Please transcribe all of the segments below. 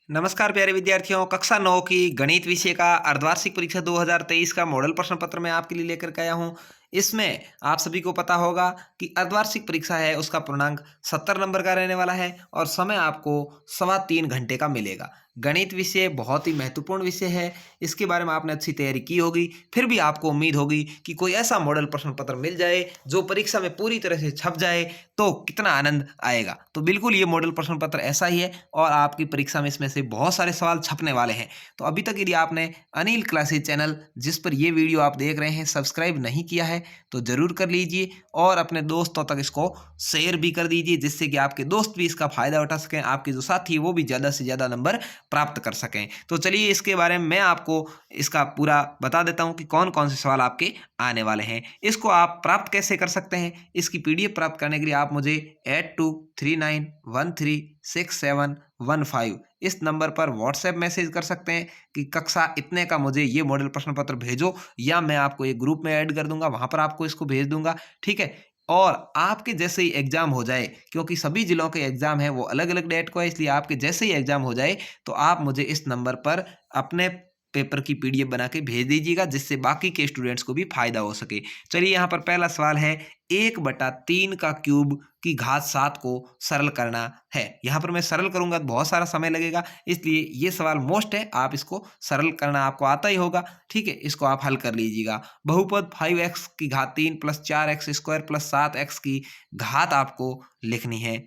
नमस्कार प्यारे विद्यार्थियों, कक्षा 9 की गणित विषय का अर्धवार्षिक परीक्षा 2023 का मॉडल प्रश्न पत्र मैं आपके लिए लेकर के आया हूं। इसमें आप सभी को पता होगा कि अर्धवार्षिक परीक्षा है, उसका पूर्णांक 70 नंबर का रहने वाला है और समय आपको 3.25 घंटे का मिलेगा। गणित विषय बहुत ही महत्वपूर्ण विषय है, इसके बारे में आपने अच्छी तैयारी की होगी। फिर भी आपको उम्मीद होगी कि कोई ऐसा मॉडल प्रश्न पत्र मिल जाए जो परीक्षा में पूरी तरह से छप जाए, तो कितना आनंद आएगा। तो बिल्कुल ये मॉडल प्रश्न पत्र ऐसा ही है और आपकी परीक्षा में इसमें से बहुत सारे सवाल छपने वाले हैं। तो अभी तक यदि आपने अनिल क्लासेज चैनल, जिस पर ये वीडियो आप देख रहे हैं, सब्सक्राइब नहीं किया है तो ज़रूर कर लीजिए और अपने दोस्तों तक इसको शेयर भी कर दीजिए, जिससे कि आपके दोस्त भी इसका फ़ायदा उठा सकें, आपके जो साथी हैं वो भी ज़्यादा से ज़्यादा नंबर प्राप्त कर सकें। तो चलिए इसके बारे में मैं आपको इसका पूरा बता देता हूँ कि कौन कौन से सवाल आपके आने वाले हैं। इसको आप प्राप्त कैसे कर सकते हैं, इसकी पीडीएफ प्राप्त करने के लिए आप मुझे 8239136715 इस नंबर पर व्हाट्सएप मैसेज कर सकते हैं कि कक्षा इतने का मुझे ये मॉडल प्रश्न पत्र भेजो, या मैं आपको एक ग्रुप में ऐड कर दूंगा, वहां पर आपको इसको भेज दूंगा। ठीक है। और आपके जैसे ही एग्जाम हो जाए, क्योंकि सभी जिलों के एग्जाम है वो अलग अलग डेट को है, इसलिए आपके जैसे ही एग्जाम हो जाए तो आप मुझे इस नंबर पर अपने पेपर की पीडीएफ बना के भेज दीजिएगा, जिससे बाकी के स्टूडेंट्स को भी फायदा हो सके। चलिए यहाँ पर पहला सवाल है, 1/3 का क्यूब की घात 7 को सरल करना है। यहाँ पर मैं सरल करूंगा तो बहुत सारा समय लगेगा, इसलिए ये सवाल मोस्ट है, आप इसको सरल करना आपको आता ही होगा। ठीक है, इसको आप हल कर लीजिएगा। बहुपद 5x की घात 3 प्लस 4x² प्लस 7x की घात आपको लिखनी है।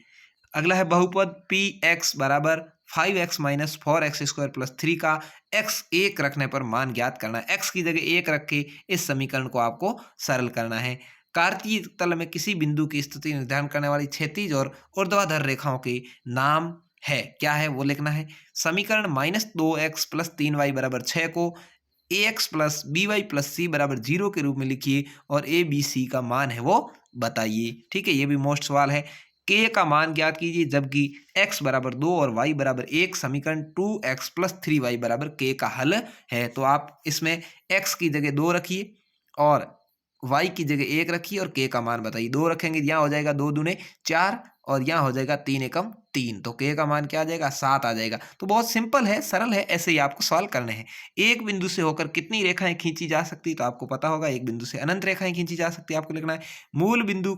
अगला है बहुपद पी एक्स बराबर 5x माइनस 4x² प्लस 3 का x 1 रखने पर मान ज्ञात करना है। x की जगह 1 रख के इस समीकरण को आपको सरल करना है। कार्तीय तल में किसी बिंदु की स्थिति निर्धारण करने वाली क्षैतिज और ऊर्ध्वाधर रेखाओं के नाम है, क्या है वो लिखना है। समीकरण -2x प्लस 3y बराबर 6 को ax प्लस by प्लस सी बराबर 0 के रूप में लिखिए और a b c का मान है वो बताइए। ठीक है, ये भी मोस्ट सवाल है। k का मान ज्ञात कीजिए जबकि x बराबर 2 और y बराबर 1, समीकरण 2x प्लस 3y बराबर k का हल है। तो आप इसमें x की जगह 2 रखिए और y की जगह 1 रखिए और k का मान बताइए। 2 रखेंगे, यहाँ हो जाएगा 2 दूने 4 और यहाँ हो जाएगा 3 एकम 3, तो k का मान क्या आ जाएगा, 7 आ जाएगा। तो बहुत सिंपल है, सरल है, ऐसे ही आपको सवाल करने हैं। एक बिंदु से होकर कितनी रेखाएं खींची जा सकती, तो आपको पता होगा एक बिंदु से अनंत रेखाएं खींची जा सकती है, आपको लिखना है। मूल बिंदु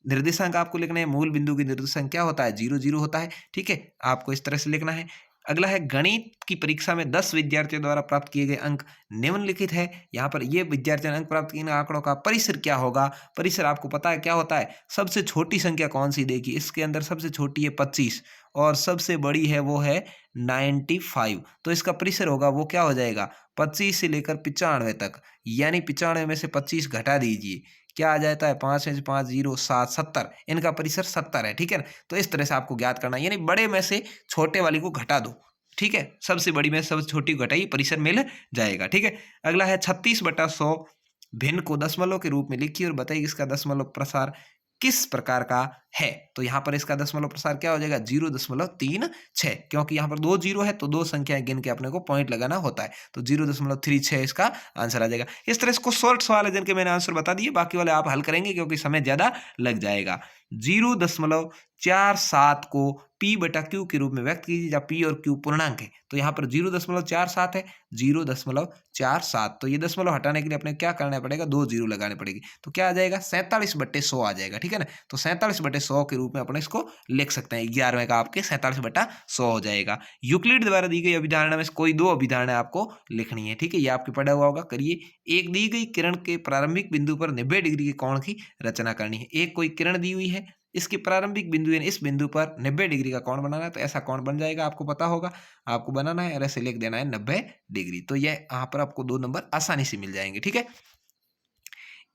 निर्देशांक आपको लिखना है, मूल बिंदु की निर्देशांक क्या होता है, 0 0 होता है। ठीक है, आपको इस तरह से लिखना है। अगला है, गणित की परीक्षा में 10 विद्यार्थियों द्वारा प्राप्त किए गए अंक निम्नलिखित है। यहाँ पर ये विद्यार्थियों ने अंक प्राप्त किए आंकड़ों का परिसर क्या होगा। परिसर आपको पता है क्या होता है, सबसे छोटी संख्या कौन सी देखिए, इसके अंदर सबसे छोटी है 25 और सबसे बड़ी है वो है 95, तो इसका परिसर होगा वो क्या हो जाएगा, 25 से लेकर 95 तक, यानी 95 में से 25 घटा दीजिए, क्या आ जाता है, 5 में से 5 0 7 70, इनका परिसर 70 है। ठीक है ना, तो इस तरह से आपको ज्ञात करना है, यानी बड़े में से छोटे वाली को घटा दो। ठीक है, सबसे बड़ी में सबसे छोटी को घटाई, परिसर मिल जाएगा। ठीक है। अगला है 36/100 भिन्न को दशमलव के रूप में लिखिए और बताइए इसका दशमलव प्रसार किस प्रकार का है। तो यहाँ पर इसका दशमलव प्रसार क्या हो जाएगा, 0.36, क्योंकि यहाँ पर 2 जीरो है तो दो संख्याएं गिन के अपने को पॉइंट लगाना होता है, तो 0.36 इसका आंसर आ जाएगा। इस तरह इसको शॉर्ट सवाल है जिनके मैंने आंसर बता दिए, बाकी वाले आप हल करेंगे क्योंकि समय ज्यादा लग जाएगा। 0.47 को P बटा Q के रूप में व्यक्त कीजिए, जहाँ P और Q पूर्णांक है। तो यहाँ पर 0.47 है, 0.47, तो ये दशमलव हटाने के लिए अपने क्या करना पड़ेगा, 2 जीरो लगाने पड़ेगी, तो क्या आ जाएगा, 47/100 आ जाएगा। ठीक है ना, तो 47/100 के रूप में अपने इसको लिख सकते हैं। 11वें का आपके 47/100 हो जाएगा। यूक्लिड द्वारा दी गई अभिधारणा में से कोई 2 अभिधारणा आपको लिखनी है। ठीक है, ये आपके पढ़ा हुआ होगा, करिए। एक दी गई किरण के प्रारंभिक बिंदु पर 90 डिग्री के कोण की रचना करनी है। एक कोई किरण दी हुई है, इसके प्रारंभिक बिंदु यानी इस बिंदु पर 90 डिग्री का कोण बनाना है, तो ऐसा कोण बन जाएगा, आपको पता होगा, आपको बनाना है और ऐसे लिख देना है 90 डिग्री। तो ये यहाँ पर आपको 2 नंबर आसानी से मिल जाएंगे। ठीक है।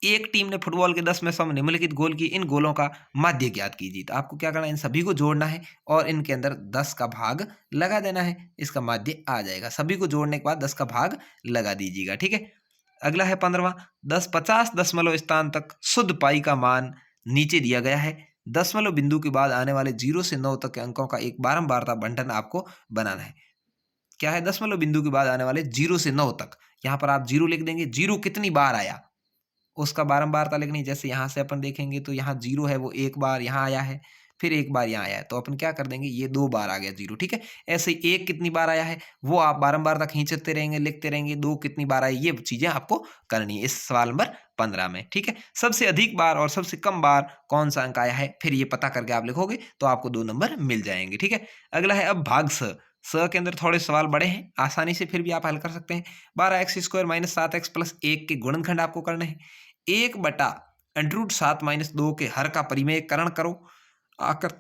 एक टीम ने फुटबॉल के 10 में सम निम्नलिखित गोल की, इन गोलों का माध्य ज्ञात कीजिए। तो आपको क्या करना है, इन सभी को जोड़ना है और इनके अंदर 10 का भाग लगा देना है, इसका माध्य आ जाएगा। सभी को जोड़ने के बाद 10 का भाग लगा दीजिएगा। ठीक है। अगला है 15वां, 50 दशमलव स्थान तक शुद्ध पाई का मान नीचे दिया गया है। दशमलव बिंदु के बाद आने वाले 0 से 9 तक के अंकों का एक बारंबारता बंटन आपको बनाना है। क्या है, दशमलव बिंदु के बाद आने वाले 0 से 9 तक, यहाँ पर आप 0 लिख देंगे, 0 कितनी बार आया उसका बारंबारता लिखनी। जैसे यहाँ से अपन देखेंगे तो यहाँ 0 है वो एक बार यहाँ आया है, फिर एक बार यहाँ आया है, तो अपन क्या कर देंगे, ये 2 बार आ गया 0, ठीक है। ऐसे ही 1 कितनी बार आया है वो आप बारंबार तक खींचते रहेंगे, लिखते रहेंगे। 2 कितनी बार आई, ये चीजें आपको करनी है इस सवाल नंबर 15 में, ठीक है। सबसे अधिक बार और सबसे कम बार कौन सा अंक आया है, फिर ये पता करके आप लिखोगे तो आपको 2 नंबर मिल जाएंगे, ठीक है। अगला है अब भाग स के अंदर थोड़े सवाल बड़े हैं, आसानी से फिर भी आप हल कर सकते हैं। 12x² - 7x + 1 के गुणनखंड आपको करने हैं। 1/√7 - 2 के हर का परिमेयकरण करो। आकर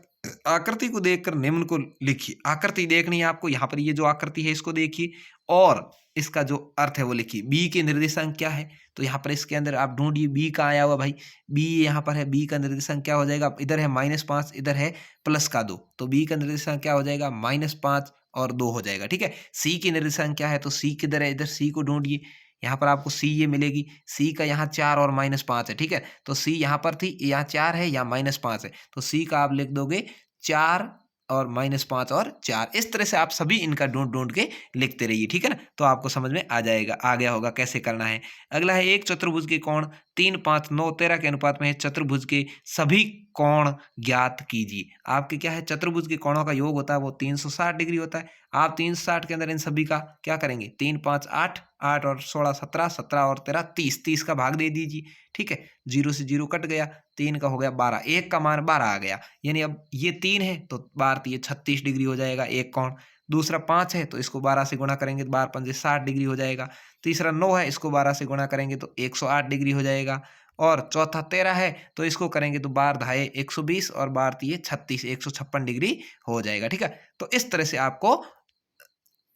आकृति को देखकर निम्न को लिखिए। आकृति देखनी है आपको, यहाँ पर ये जो आकृति है इसको देखिए और इसका जो अर्थ है वो लिखिए। बी के निर्देशांक क्या है, तो यहाँ पर इसके अंदर आप ढूंढिए बी कहाँ आया हुआ भाई, बी यहाँ पर है। बी का निर्देशांक क्या हो जाएगा, इधर है -5, इधर है +2, तो बी का निर्देशांक क्या हो जाएगा, -5 और 2 हो जाएगा, ठीक है। सी की निर्देशांक क्या है, तो सी किधर है, इधर सी को ढूंढिए। यहाँ पर आपको सी ये मिलेगी, सी का यहाँ 4 और -5 है, ठीक है। तो सी यहाँ पर थी, यहाँ 4 है, यहाँ -5 है, तो सी का आप लिख दोगे 4 और -5 और 4। इस तरह से आप सभी इनका ढूंढ ढूंढ के लिखते रहिए, ठीक है ना, तो आपको समझ में आ जाएगा, आ गया होगा कैसे करना है। अगला है एक चतुर्भुज के कोण 3, 5, 9, 13 के अनुपात में है। चतुर्भुज के सभी कोण ज्ञात कीजिए। आपके क्या है, चतुर्भुज के कोणों का योग होता है वो 360 डिग्री होता है। आप 360 के अंदर इन सभी का क्या करेंगे, 3, 5, 8, 8 और 16, 17, 17 और 13, 30, 30 का भाग दे दीजिए, ठीक है। 0 से 0 कट गया, 3 का हो गया 12, 1 का मान 12 आ गया, यानी अब ये 3 है तो 12 ये 36 डिग्री हो जाएगा एक कोण। दूसरा 5 है तो इसको 12 से गुणा करेंगे तो 12 पंजे 60 डिग्री हो जाएगा। तीसरा 9 है, इसको 12 से गुणा करेंगे तो 108 डिग्री हो जाएगा। और चौथा 13 है तो इसको करेंगे तो 12 धाये 120 और 12 तिये 36, 156 डिग्री हो जाएगा, ठीक है। तो इस तरह से आपको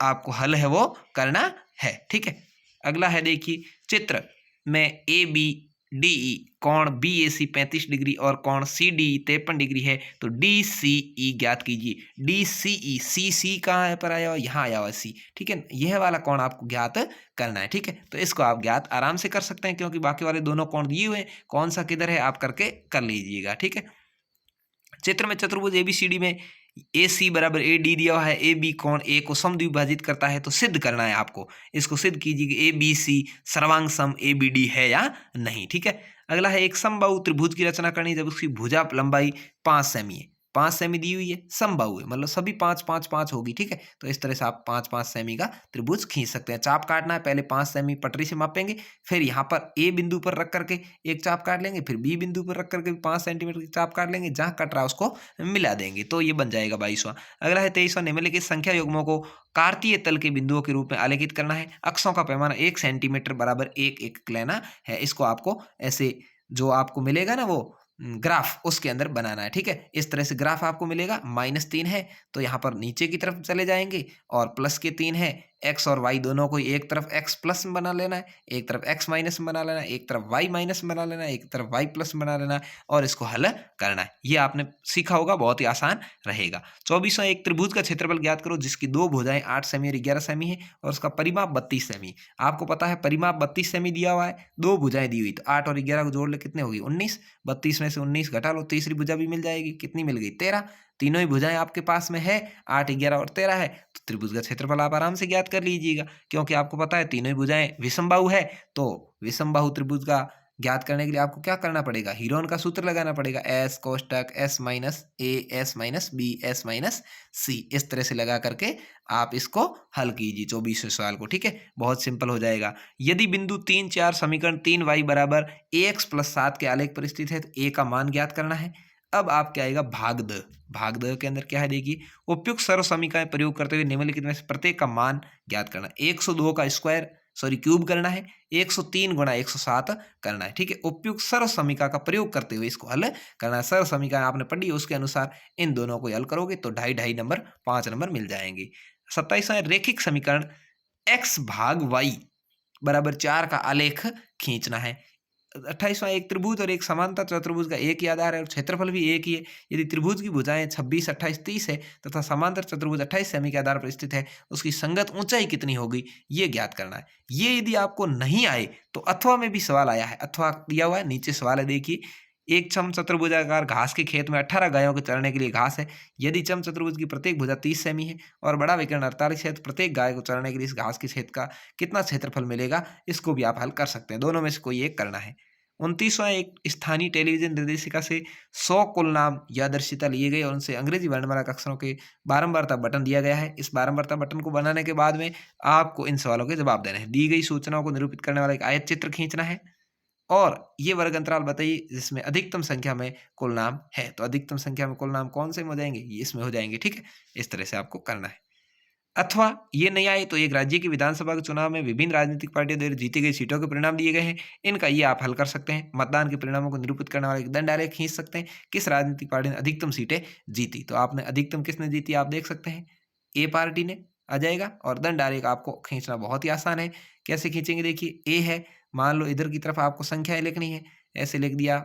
आपको हल है वो करना है, ठीक है। अगला है देखिए, चित्र में ए बी डी ई कोण बी ए सी 35 डिग्री और कोण सी डी 53 डिग्री है, तो डी सी ई ज्ञात कीजिए। डी सी ई, सी सी कहाँ पर आया हुआ, यहाँ आया हुआ सी, ठीक है। यह वाला कोण आपको ज्ञात करना है, ठीक है। तो इसको आप ज्ञात आराम से कर सकते हैं क्योंकि बाकी वाले दोनों कोण दिए हुए हैं, कौन सा किधर है आप करके कर लीजिएगा, ठीक है। चित्र में चतुर्भुज एबीसीडी में ए सी बराबर ए डी दिया हुआ है। ए बी कोण ए को समद्विभाजित करता है, तो सिद्ध करना है आपको। इसको सिद्ध कीजिए कि ए बी सी सर्वांग सम ए बी डी है या नहीं, ठीक है। अगला है एक समबाहु त्रिभुज की रचना करनी, जब उसकी भुजा लंबाई 5 सेमी है, 5 सेमी दी हुई है, समबाहु है, मतलब सभी 5, 5, 5 होगी, ठीक है। तो इस तरह से आप 5, 5 सेमी का त्रिभुज खींच सकते हैं। चाप काटना है, पहले 5 सेमी पटरी से मापेंगे, फिर यहाँ पर ए बिंदु पर रख करके एक चाप काट लेंगे, फिर बी बिंदु पर रख करके 5 सेंटीमीटर की चाप काट लेंगे, जहाँ कट रहा है उसको मिला देंगे, तो ये बन जाएगा 22वां। अगला है 23वां, निम्नलिखित संख्या युग्मों को कार्तीय तल के बिंदुओं के रूप में आलेखित करना है। अक्षों का पैमाना 1 सेंटीमीटर बराबर 1 लेना है। इसको आपको ऐसे जो आपको मिलेगा ना वो ग्राफ, उसके अंदर बनाना है, ठीक है। इस तरह से ग्राफ आपको मिलेगा। -3 है तो यहाँ पर नीचे की तरफ चले जाएंगे, और प्लस के 3 है, एक्स और वाई दोनों को एक तरफ एक्स प्लस में बना लेना है, एक तरफ एक्स माइनस में बना लेना है, एक तरफ वाई माइनस में बना लेना है, एक तरफ वाई प्लस में बना लेना है, और इसको हल करना है। ये आपने सीखा होगा, बहुत ही आसान रहेगा। 24वां, एक त्रिभुज का क्षेत्रफल ज्ञात करो जिसकी 2 भुजाएं 8 सेमी और 11 सेमी है और उसका परिमाप 32 सेमी। आपको पता है परिमाप 32 सेमी दिया हुआ है, 2 भुजाएं दी हुई, तो 8 और 11 को जोड़ ले कितने होगी, 19। 32 में से 19 घटा लो, तीसरी भुजा भी मिल जाएगी, कितनी मिल गई, 13। तीनों ही भुजाएं आपके पास में है, 8, 11 और 13 है, तो त्रिभुज का क्षेत्रफल आप आराम से ज्ञात कर लीजिएगा, क्योंकि आपको पता है तीनों ही भुजाएं विषमबाहु है। तो विषमबाहु त्रिभुज का ज्ञात करने के लिए आपको क्या करना पड़ेगा, हीरोन का सूत्र लगाना पड़ेगा, एस कोष्टक S minus A S minus B S minus C. इस तरह से लगा करके आप इसको हल कीजिए 24वें सवाल को, ठीक है। बहुत सिंपल हो जाएगा। यदि बिंदु 3, 4 समीकरण 3y बराबर ax + 7 के आलेख पर स्थित है, तो a का मान ज्ञात करना है। अब आप क्या आएगा, भाग द के अंदर क्या है देखिए, उपयुक्त सर्व समीकरण प्रयोग करते हुए निम्नलिखित में से प्रत्येक का मान ज्ञात करना। 102 का स्क्वायर क्यूब करना है, 103 गुणा 107 करना है, ठीक है। उपयुक्त सर्व समीकरण का प्रयोग करते हुए इसको हल करना है। सर्व समीकरण आपने पढ़ी है, उसके अनुसार इन दोनों को हल करोगे तो 2.5 नंबर 5 नंबर मिल जाएंगे। 27वां, रेखिक समीकरण x भाग y बराबर 4 का आलेख खींचना है। 28वां, एक त्रिभुज और एक समांतर चतुर्भुज का एक ही आधार है और क्षेत्रफल भी एक ही है। यदि त्रिभुज की भुजाएं 26, 28, 30 है तथा समांतर चतुर्भुज 28 सेमी के आधार पर स्थित है, उसकी संगत ऊंचाई कितनी होगी, ये ज्ञात करना है। ये यदि आपको नहीं आए तो अथवा में भी सवाल आया है, अथवा दिया हुआ है, नीचे सवाल है देखिए, एक चम चतुर्भुजाकार घास के खेत में 18 गायों के चरने के लिए घास है। यदि चम चतुर्भुज की प्रत्येक भुजा 30 सेमी है और बड़ा विकर्ण 48 है, तो प्रत्येक गाय को चरने के लिए इस घास के खेत का कितना क्षेत्रफल मिलेगा, इसको भी आप हल कर सकते हैं। दोनों में से कोई एक करना है। 29वां एक स्थानीय टेलीविजन निर्देशिका से 100 कुल नाम यादृच्छिता लिए गए और उनसे अंग्रेजी वर्णमाला के अक्षरों के बारंबारता बटन दिया गया है। इस बारंबारता बटन को बनाने के बाद में आपको इन सवालों के जवाब देने हैं। दी गई सूचनाओं को निरूपित करने वाला एक आयत चित्र खींचना है और ये वर्ग अंतराल बताइए जिसमें अधिकतम संख्या में कुल नाम है। तो अधिकतम संख्या में कुल नाम कौन से में हो जाएंगे? ये इसमें हो जाएंगे। ठीक है, इस तरह से आपको करना है। अथवा ये नहीं आए तो एक राज्य की विधानसभा के चुनाव में विभिन्न राजनीतिक पार्टियों द्वारा जीती गई सीटों के परिणाम दिए गए हैं। इनका ये आप हल कर सकते हैं। मतदान के परिणामों को निरूपित करने वाला एक दंड आरेख खींच सकते हैं। किस राजनीतिक पार्टी ने अधिकतम सीटें जीती? तो आपने अधिकतम किसने जीती आप देख सकते हैं, ए पार्टी ने आ जाएगा। और दंड आरेख आपको खींचना बहुत ही आसान है। कैसे खींचेंगे? देखिए, ए है, मान लो इधर की तरफ आपको संख्याएं लिखनी है, ऐसे लिख दिया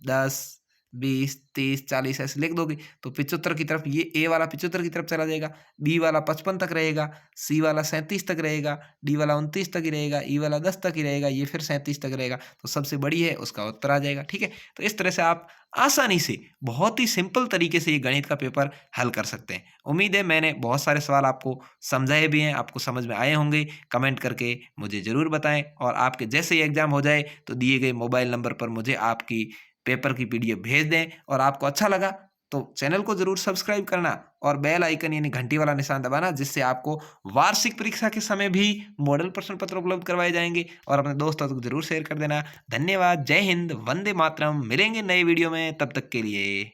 10, 20, 30, 40 ऐसे लिख दोगे तो 75 की तरफ, ये ए वाला 75 की तरफ चला जाएगा, बी वाला 55 तक रहेगा, सी वाला 37 तक रहेगा, डी वाला 29 तक ही रहेगा, ई वाला 10 तक ही रहेगा, ये फिर 37 तक रहेगा। तो सबसे बड़ी है उसका उत्तर आ जाएगा। ठीक है, तो इस तरह से आप आसानी से बहुत ही सिंपल तरीके से ये गणित का पेपर हल कर सकते हैं। उम्मीद है मैंने बहुत सारे सवाल आपको समझाए भी हैं, आपको समझ में आए होंगे। कमेंट करके मुझे ज़रूर बताएं और आपके जैसे ही एग्जाम हो जाए तो दिए गए मोबाइल नंबर पर मुझे आपकी पेपर की पीडीएफ भेज दें। और आपको अच्छा लगा तो चैनल को जरूर सब्सक्राइब करना और बेल आइकन यानी घंटी वाला निशान दबाना, जिससे आपको वार्षिक परीक्षा के समय भी मॉडल प्रश्न पत्र उपलब्ध करवाए जाएंगे। और अपने दोस्तों को जरूर शेयर कर देना। धन्यवाद। जय हिंद, वंदे मातरम। मिलेंगे नए वीडियो में, तब तक के लिए।